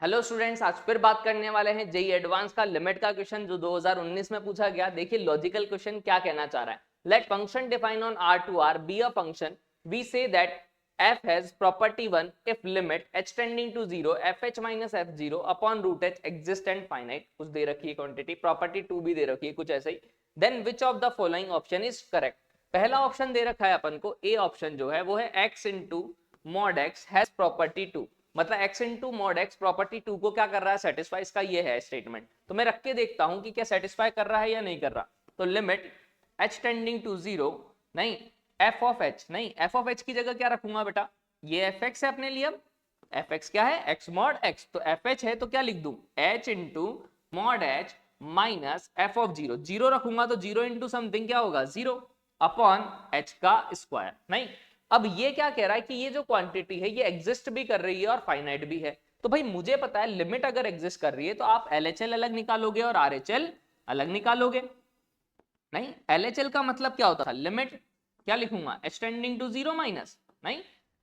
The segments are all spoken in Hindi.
हेलो स्टूडेंट्स, आज फिर बात करने वाले हैं जेई एडवांस का लिमिट का क्वेश्चन जो 2019 में पूछा गया। देखिए लॉजिकल क्वेश्चन क्या कहना चाह रहा है। Let function define on R2R be a function we say that f has property 1 if limit h tending to 0 fh minus f0 upon root h exist and finite। कुछ दे रखी है क्वांटिटी, प्रॉपर्टी 2 भी दे रखी है कुछ ऐसे ही। Then which of the following option is correct. पहला ऑप्शन दे रखा है अपन को, ए ऑप्शन जो है वो है x into mod x has property 2। मतलब x into mod x property 2 को क्या कर रहा है, सेटिस्फाई। इसका ये है स्टेटमेंट। तो मैं रख के देखता हूं कि क्या सेटिस्फाई कर रहा है या नहीं कर रहा। तो लिमिट h टेंडिंग टू 0, नहीं f ऑफ h, नहीं f ऑफ h की जगह क्या रखूंगा बेटा, ये fx है अपने लिए। अब fx क्या है, x मॉड x, तो fh है तो क्या लिख दूं, h into mod h minus f of 0। 0 रखूंगा तो 0 इंटू समथिंग क्या होगा, 0 अपॉन h का स्क्वायर। नहीं, अब ये क्या कह रहा है कि ये जो क्वांटिटी है ये एग्जिस्ट भी कर रही है और फाइनाइट भी है। तो भाई मुझे पता है लिमिट अगर एग्जिस्ट कर रही है तो आप LHL अलग निकालोगे और RHL अलग निकालोगे। नहीं, LHL का मतलब क्या होता था, लिमिट क्या लिखूंगा, h टेंडिंग टू 0 माइनस। नहीं,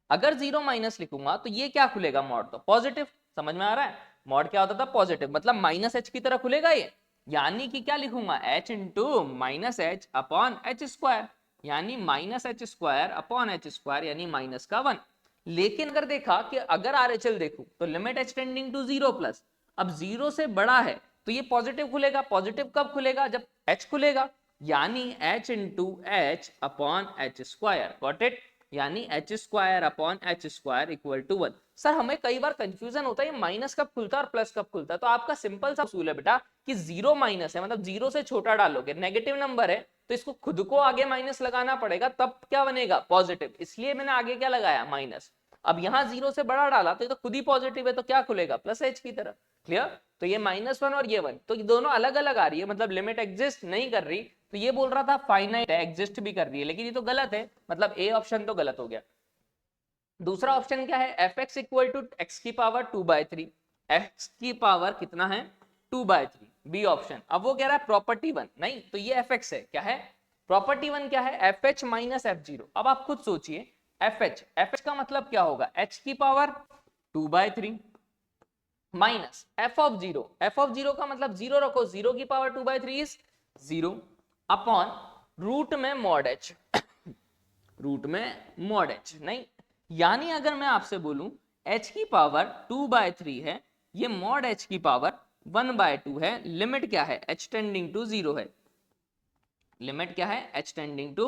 अगर 0 माइनस लिखूंगा तो ये क्या खुलेगा, मॉड, तो पॉजिटिव। समझ में आ रहा है, मॉड क्या होता था, पॉजिटिव, मतलब माइनस h की तरह खुलेगा ये। यानी कि क्या लिखूंगा, h into minus H upon H square, यानी minus H square upon H square, यानी माइनस का 1। लेकिन अगर देखा कि अगर RHL देखूं तो limit h tending to 0 plus, अब 0 से बड़ा है तो ये पॉजिटिव खुलेगा। पॉजिटिव कब खुलेगा, जब h खुलेगा, यानी h into H upon H square. Got it, यानी H square upon H square equal to 1। Sir हमें कई बार कंफ्यूजन होता है माइनस कब खुलता है और प्लस कब खुलता है। तो आपका सिंपल सा उसूल है बेटा कि 0 माइनस है, मतलब 0 से छोटा डालोगे, नेगेटिव नंबर है तो इसको खुद को आगे माइनस लगाना पड़ेगा, तब क्या बनेगा, पॉजिटिव। इसलिए मैंने आगे क्या लगाया, माइनस। अब यहाँ 0 से बड़ा डाला तो ये तो खुद ही पॉजिटिव है, तो क्या खुलेगा, प्लस एच की तरह। क्लियर, तो ये -1 और ये 1, तो ये दोनों अलग अलग आ रही है, मतलब लिमिट एग्जिस्ट नहीं कर रही। तो ये बोल रहा था फाइनाइट है, एग्जिस्ट भी कर रही है, लेकिन ये तो गलत है, मतलब ए ऑप्शन तो गलत हो गया। दूसरा ऑप्शन क्या है, F X equal to X की पावर 2/3, एक्स की पावर कितना है, 2/3, बी ऑप्शन। अब वो कह रहा है प्रॉपर्टी 1, नहीं तो ये एफ एक्स है, क्या है, प्रॉपर्टी 1 क्या है, F H minus F zero. अब आप खुद सोचिए, एफ एच का मतलब क्या होगा, एच की power 2/3 minus F of 0, F of 0 का मतलब 0 रखो, 0 की पावर 2/3 इज 0 अपॉन रूट में मॉड एच, रूट में मॉड एच। नहीं, यानी अगर मैं आपसे बोलूं h की पावर 2/3 है, ये मॉड h की पावर 1/2 है, लिमिट क्या है, h टेंडिंग टू 0 है, लिमिट क्या है, h टेंडिंग टू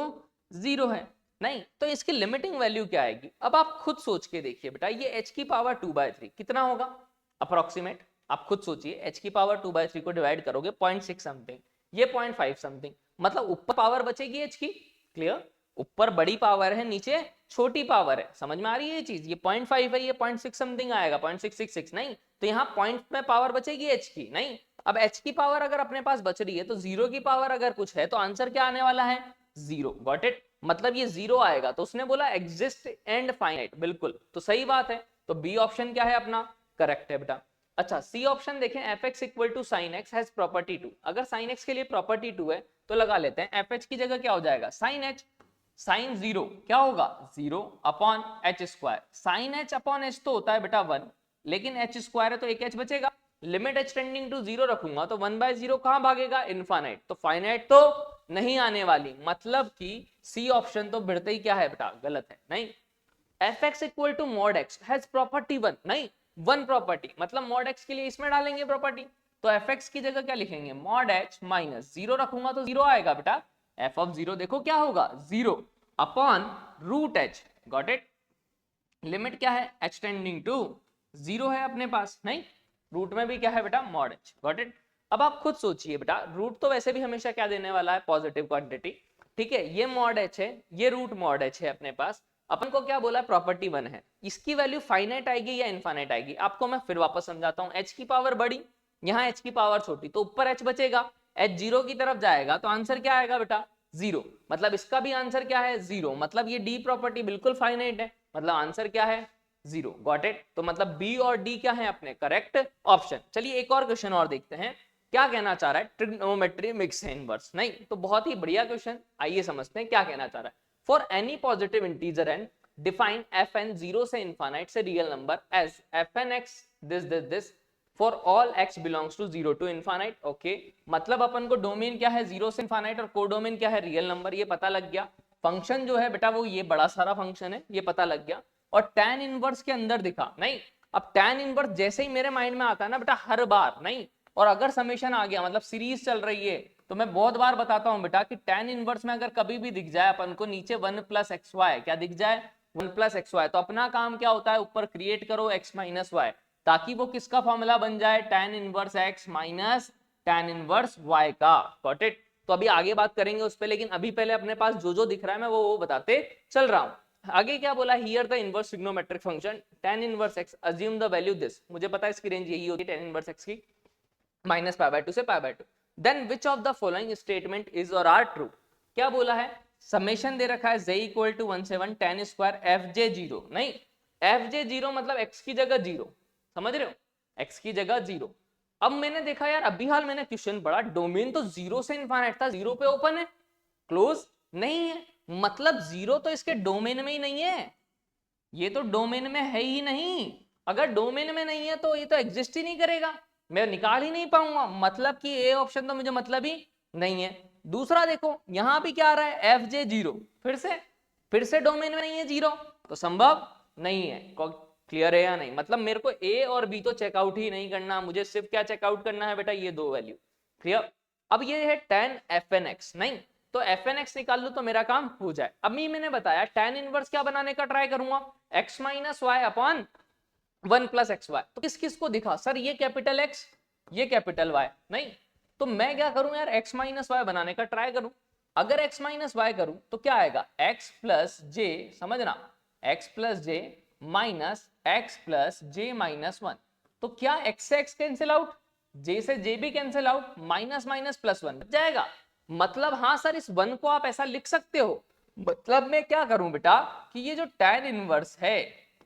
0 है। नहीं, तो इसकी लिमिटिंग वैल्यू क्या आएगी, अब आप खुद सोच के देखिए बेटा, ये h की पावर 2/3 कितना होगा अप्रोक्सीमेट, आप खुद सोचिए, h की पावर 2/3 को डिवाइड करोगे 0.6 समथिंग, ये 0.5 समथिंग, मतलब ऊपर पावर बचेगी h की। क्लियर, ऊपर बड़ी पावर है, नीचे छोटी पावर है। समझ में आ रही है ये चीज, ये 0.5 है, ये 0.6 समथिंग आएगा, 0.666। नहीं, तो यहाँ पॉइंट में पावर बचेगी h की। नहीं, अब h की पावर अगर अपने पास बच रही है तो 0 की पावर अगर कुछ है तो आंसर क्या आने वाला है, 0। गॉट इट, मतलब ये 0 आएगा। तो उसने बोला एग्जिस्ट एंड फाइनाइट, बिल्कुल तो सही बात है। तो बी ऑप्शन क्या है अपना, करेक्ट है बेटा। अच्छा, सी ऑप्शन देखें, F X equal to sine X has property 2। अगर साइन एक्स के लिए प्रॉपर्टी 2 है तो लगा लेते हैं, एफ एच की जगह क्या हो जाएगा, साइन एच, साइन 0 क्या होगा, 0 upon H square. Sine H upon H तो होता है बेटा 1, लेकिन एच स्क्वायर है तो एक एच बचेगा। लिमिट एच टेंडिंग टू 0 रखूंगा तो 1/0 कहां भागेगा, इनफाइनाइट, तो फाइनाइट तो नहीं आने वाली, मतलब कि सी ऑप्शन तो भिड़ते ही क्या है बेटा, गलत है। नहीं, F X equal to mod X has property 1, नहीं 1 प्रॉपर्टी, मतलब मॉड एक्स के लिए इसमें डालेंगे प्रॉपर्टी, तो एफ एक्स की जगह क्या लिखेंगे, मॉड एच माइनस 0 रखूंगा तो 0 आएगा बेटा, एफ ऑफ 0 देखो क्या होगा, 0 upon root H. Got it, limit क्या है, एच टेंडिंग टू 0 है अपने पास। नहीं, रूट में भी क्या है बेटा, मॉड एच। गॉट इट, अब आप खुद सोचिए बेटा, रूट तो वैसे भी हमेशा क्या देने वाला है, पॉजिटिव क्वांटिटी। ठीक है, ये मॉड एच है, ये रूट मॉड एच है अपने पास। अपन को क्या बोला, प्रॉपर्टी 1 है, इसकी वैल्यू फाइनाइट आएगी या इनफाइनाइट आएगी, आपको मैं फिर वापस समझाता हूं। एच की पावर बड़ी, यहाँ एच की पावर छोटी, तो ऊपर एच बचेगा, एच 0 की तरफ जाएगा तो आंसर क्या आएगा बेटा, 0। मतलब इसका भी आंसर क्या है, 0। मतलब ये डी प्रॉपर्टी बिल्कुल फाइनाइट है, मतलब आंसर क्या है, 0। गॉट इट, तो मतलब बी और डी क्या है अपने करेक्ट ऑप्शन। चलिए एक और क्वेश्चन और देखते हैं, क्या कहना चाह रहा है, ट्रिग्नोमेट्री मिक्स इनवर्स। नहीं, तो बहुत ही बढ़िया क्वेश्चन, आइए समझते हैं क्या कहना चाह रहा है। For any positive integer N define F N 0 से इनफाइनाइट से real number as F N X this this this for all x belongs to 0 to infinite. Okay, मतलब अपन को डोमेन क्या है 0 से इनफाइनाइट और कोडोमेन क्या है रियल नंबर, ये पता लग गया। फंक्शन जो है बेटा वो ये बड़ा सारा फंक्शन है, ये पता लग गया। और tan इनवर्स के अंदर दिखा नहीं, अब tan इनवर्स जैसे ही मेरे माइंड में आता है ना बेटा हर बार नहीं, और अगर समेशन आ गया मतलब सीरीज चल रही है तो मैं बहुत बार बताता हूं बेटा कि tan इनवर्स में अगर कभी भी दिख जाए अपन को नीचे 1 प्लस एक्स वाई, क्या दिख जाए 1 प्लस एक्स वाई, तो अपना काम क्या होता है ऊपर क्रिएट करो x माइनस वाई, ताकि वो किसका फॉर्मूला बन जाए tan inverse x minus tan inverse y का। Got it. तो अभी आगे बात करेंगे उस पर, लेकिन अभी पहले अपने पास जो जो दिख रहा है मैं वो बताते चल रहा हूं। आगे क्या बोला, here the inverse trigonometric function tan inverse x assume the value this, मुझे पता है इसकी रेंज यही होगी tan इनवर्स x की माइनस पाई बाय 2 से pi by 2, then which of the following statement is और आर ट्रू। क्या बोला है, समेशन दे रखा है z इक्वल टू 1 से 1 tan स्क्वायर fj 0, नहीं fj 0 मतलब x की जगह 0, समझ रहे हो, x की जगह 0। अब मैंने देखा यार अभी हाल मैंने क्वेश्चन पढ़ा, डोमेन तो 0 से इनफाइनाइट था, 0 पे ओपन है, क्लोज नहीं है, मतलब 0 तो इसके डोमेन में ही नहीं है, ये तो डोमेन में है ही नहीं। अगर डोमेन में नहीं है तो ये तो एग्जिस्ट ही नहीं करेगा, मैं निकाल ही नहीं पाऊंगा, मतलब कि ए ऑप्शन तो मुझे मतलब ही नहीं है। दूसरा देखो यहां भी क्या आ रहा है एफ जे 0, फिर से डोमेन में नहीं है 0, तो संभव नहीं है। क्लियर है या नहीं, मतलब मेरे को ए और बी तो चेकआउट ही नहीं करना, मुझे सिर्फ क्या चेकआउट करना है बेटा, ये दो वैल्यू। क्लियर। अब ये है tan fnx, नहीं तो fnx निकाल लो तो मेरा काम हो जाए। अभी मैंने बताया tan इनवर्स क्या बनाने का ट्राई करूंगा, x minus Y upon 1 plus X Y, तो किस किस को दिखा सर, ये कैपिटल x ये कैपिटल y, नहीं तो मैं क्या करूं यार x माइनस वाई बनाने का ट्राई करूं। अगर x माइनस वाई करूं तो क्या आएगा x प्लस जे, समझना x plus j minus x plus j minus 1, तो क्या x से x कैंसिल आउट, j से j भी cancel out, minus minus plus 1 बच जाएगा। मतलब हाँ सर इस 1 को आप ऐसा लिख सकते हो, मतलब मैं क्या करूं बेटा कि ये जो tan इनवर्स है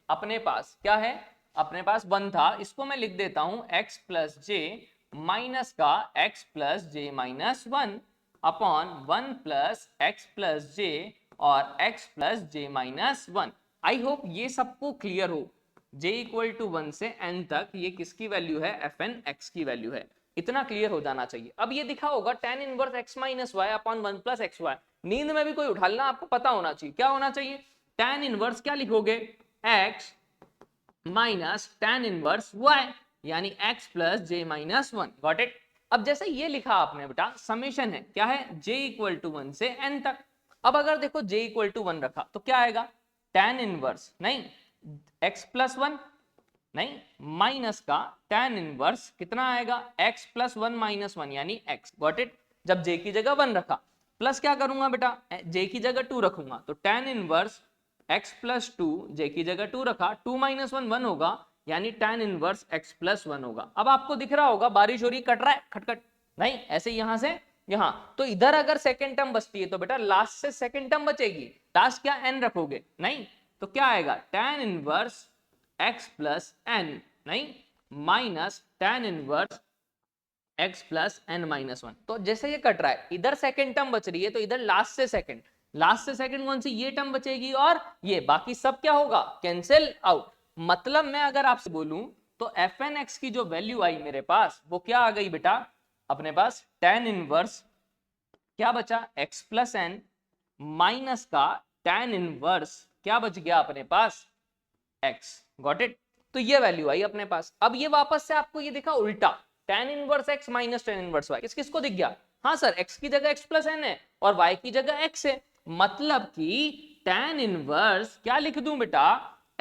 अपने पास क्या है, अपने पास 1 था, इसको मैं लिख देता हूं x प्लस जे माइनस का x plus j minus 1 upon 1 plus x plus j और x plus j minus 1। I hope ये सबको क्लियर हो, j इक्वल टू 1 से n तक ये किसकी वैल्यू है, fn x की वैल्यू है, इतना क्लियर हो जाना चाहिए। अब ये दिखा होगा tan inverse x minus Y upon 1 plus X Y, नींद में भी कोई उठालना आपको पता होना चाहिए, क्या होना चाहिए, tan इनवर्स क्या लिखोगे x minus tan inverse y, यानी x plus j minus 1। Got it. अब जैसे ये लिखा आपने बेटा समेशन है, क्या है j इक्वल टू 1 से n तक। अब अगर देखो j इक्वल टू 1 रखा तो क्या आएगा, tan इनवर्स नहीं x प्लस 1 नहीं माइनस का tan इनवर्स कितना आएगा x प्लस 1 माइनस 1 यानी x। Got it. जब j की जगह 1 रखा प्लस क्या करूंगा बेटा j की जगह 2 रखूंगा, तो tan inverse x plus 2 j की जगह 2 रखा, 2 माइनस 1 1 होगा, यानी tan इनवर्स x प्लस 1 होगा। अब आपको दिख रहा होगा बारिश हो रही कट रहा है खटखट, नहीं ऐसे यहां से यहां, तो इधर अगर सेकंड टर्म बचती है तो बेटा लास्ट से सेकंड टर्म बचेगी, लास्ट क्या n रखोगे, नहीं तो क्या आएगा tan inverse x plus n, नहीं minus tan inverse x plus n minus 1। तो जैसे ये कट रहा है इधर सेकंड टर्म बच रही है, तो इधर लास्ट से सेकंड कौन सी, ये टर्म बचेगी और ये बाकी सब क्या होगा कैंसिल आउट। मतलब मैं अगर आपसे बोलूं तो fn x की जो वैल्यू आई मेरे पास वो क्या आ गई बेटा, अपने पास tan इनवर्स क्या बचा x प्लस n माइनस का tan इनवर्स क्या बच गया अपने पास x। Got it. तो ये वैल्यू आई अपने पास। अब ये वापस से आपको ये दिखा उल्टा, tan inverse x minus tan inverse y, किसको दिख गया, हाँ सर x की जगह x प्लस n है और y की जगह x है, मतलब कि tan इनवर्स क्या लिख दूं बेटा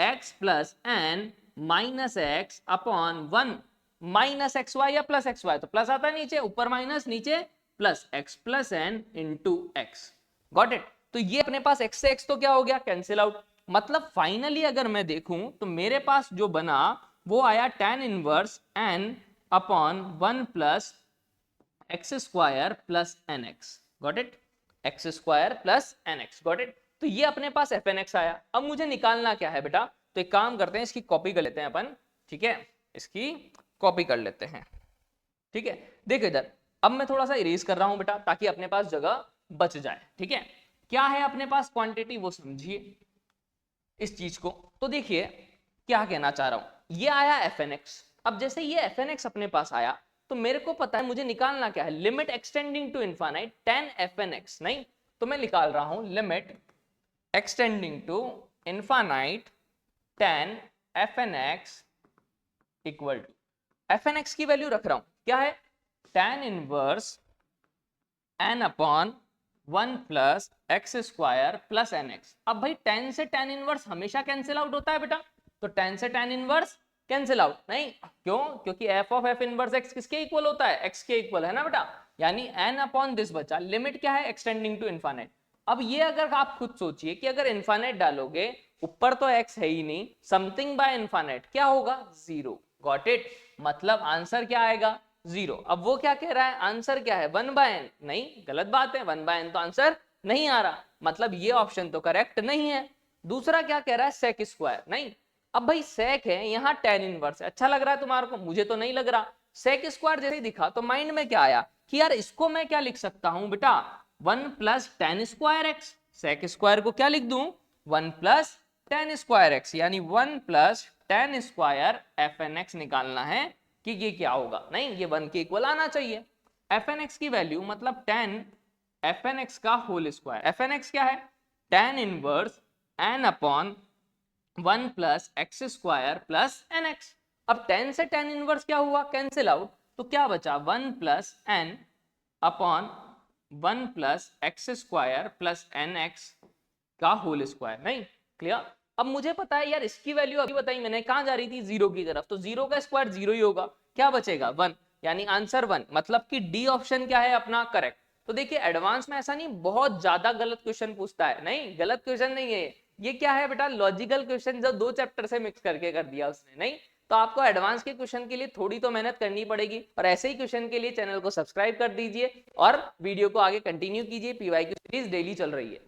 x plus n minus x upon 1 minus X Y या प्लस एक्स वाई, तो प्लस आता है नीचे, ऊपर माइनस नीचे plus x plus n into X. Got it. तो ये अपने पास x से x तो क्या हो गया कैंसिल आउट। मतलब फाइनली अगर मैं देखूं तो मेरे पास जो बना वो आया tan inverse n upon 1 plus X square plus N X. Got it, X square plus N X. Got it. तो ये अपने पास एफ एन एक्स आया। अब मुझे निकालना क्या है बेटा, तो एक काम करते हैं इसकी कॉपी कर लेते हैं अपन, ठीक है, इसकी कॉपी कर लेते हैं, ठीक है। देखो इधर अब मैं थोड़ा सा इरेज कर रहा हूं बेटा ताकि अपने पास जगह बच जाए, ठीक है। क्या है अपने पास क्वांटिटी वो समझिए इस चीज को। तो देखिए क्या कहना चाह रहा हूं, ये आया एफ एन एक्स, अब जैसे ये एफ एन एक्स अपने पास आया तो मेरे को पता है मुझे निकालना क्या है, limit x tending to infinite tan F N X, नहीं तो मैं निकाल रहा हूं limit x tending to infinite tan F N X equal to, F N X की वैल्यू रख रहा हूं, क्या है tan inverse n upon 1 plus X square plus N X. अब भाई tan से tan इनवर्स हमेशा कैंसिल आउट होता है बेटा, तो tan से tan इनवर्स कैंसिल आउट नहीं, क्यों, क्योंकि f of f inverse x किसके इक्वल होता है, x के इक्वल है ना बेटा, यानी n अपॉन दिस बचा, लिमिट क्या है एक्सटेंडिंग टू इनफाइनाइट। अब ये अगर आप खुद सोचिए कि अगर इनफाइनाइट डालोगे ऊपर तो x है ही नहीं, समथिंग बाय इनफाइनाइट क्या होगा, जीरो, गॉट इट, मतलब आंसर क्या आएगा, जीरो। अब वो क्या कह रहा है, आंसर क्या है 1/n, नहीं गलत बात है, 1/n तो आंसर नहीं आ रहा, मतलब ये ऑप्शन तो करेक्ट नहीं है। दूसरा क्या कह रहा है, सेक स्क्वायर, नहीं, अब भाई सेक है यहाँ tan इनवर्स है, अच्छा लग रहा है तुम्हारे को, मुझे तो नहीं लग रहा। सेक स्क्वायर जैसे ही दिखा तो माइंड में क्या आया कि यार इसको मैं क्या लिख सकता हूं बेटा, 1 plus tan square X, sec square को क्या लिख दूं 1 प्लस tan स्क्वायर एक्स, यानी 1 plus tan square F N X निकालना है कि ये क्या होगा, नहीं ये 1 के इक्वल आना चाहिए। एफ एन एक्स की वैल्यू मतलब tan एफ एन एक्स का whole square, F N X क्या है tan inverse n upon 1 plus X square plus N X. अब tan से tan इनवर्स क्या हुआ, कैंसिल आउट, तो क्या बचा 1 plus n upon 1 plus X square plus N X का होल स्क्वायर, नहीं क्लियर। अब मुझे पता है यार इसकी वैल्यू अभी बताई मैंने कहां जा रही थी, जीरो की तरफ, तो जीरो का स्क्वायर जीरो ही होगा, क्या बचेगा 1, यानी आंसर 1, मतलब कि डी ऑप्शन क्या है अपना करेक्ट। तो देखिए एडवांस में ऐसा नहीं बहुत ज्यादा गलत क्वेश्चन पूछता है, नहीं गलत क्वेश्चन नहीं है ये क्या है बेटा लॉजिकल क्वेश्चन जो 2 चैप्टर से मिक्स करके कर दिया उसने, नहीं तो आपको एडवांस के क्वेश्चन के लिए थोड़ी तो मेहनत करनी पड़ेगी, और ऐसे ही क्वेश्चन के लिए चैनल को सब्सक्राइब कर दीजिए और वीडियो को आगे कंटिन्यू कीजिए, पीवाईक्यू सीरीज डेली चल रही है।